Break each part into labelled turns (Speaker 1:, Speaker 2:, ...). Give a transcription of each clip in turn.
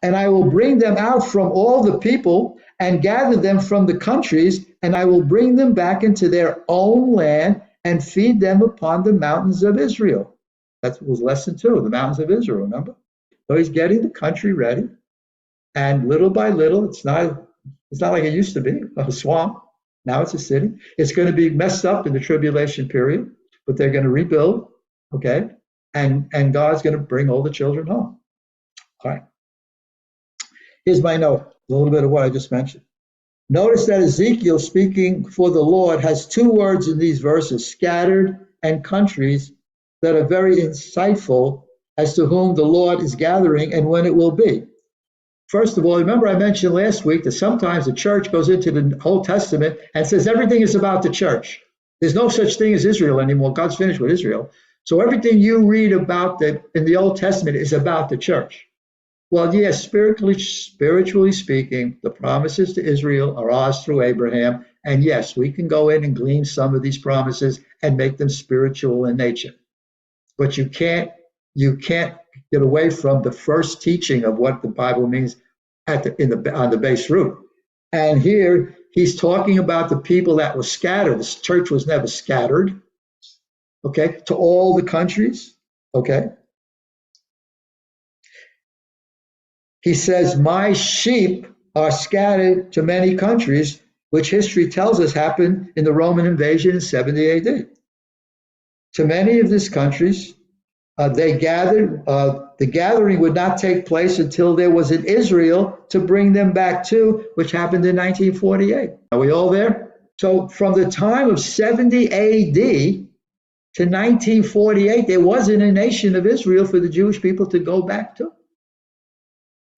Speaker 1: and I will bring them out from all the people and gather them from the countries, and I will bring them back into their own land and feed them upon the mountains of Israel. That was lesson 2, the mountains of Israel, remember? So he's getting the country ready, and little by little, it's not like it used to be, a swamp. Now it's a city. It's going to be messed up in the tribulation period, but they're going to rebuild, okay? And God's going to bring all the children home. All right. Here's my note, a little bit of what I just mentioned. Notice that Ezekiel, speaking for the Lord, has 2 words in these verses, scattered and countries, that are very insightful as to whom the Lord is gathering and when it will be. First of all, remember I mentioned last week that sometimes the church goes into the Old Testament and says everything is about the church. There's no such thing as Israel anymore. God's finished with Israel. So everything you read about that in the Old Testament is about the church. Well, yes, spiritually speaking, the promises to Israel are ours through Abraham. And yes, we can go in and glean some of these promises and make them spiritual in nature. But you can't get away from the first teaching of what the Bible means on the base root. And here he's talking about the people that were scattered. The church was never scattered, okay, to all the countries, okay. He says, my sheep are scattered to many countries, which history tells us happened in the Roman invasion in 70 AD. To many of these countries, they gathered. The gathering would not take place until there was an Israel to bring them back to, which happened in 1948. Are we all there? So from the time of 70 AD to 1948, there wasn't a nation of Israel for the Jewish people to go back to.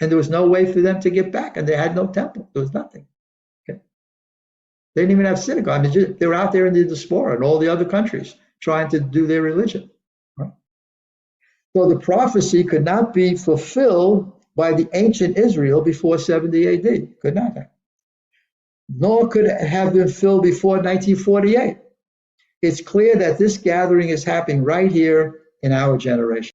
Speaker 1: And there was no way for them to get back, and they had no temple. There was nothing. Okay. They didn't even have synagogue. They were out there in the diaspora in all the other countries trying to do their religion. Right? So the prophecy could not be fulfilled by the ancient Israel before 70 AD. Could not have. Nor could it have been filled before 1948. It's clear that this gathering is happening right here in our generation.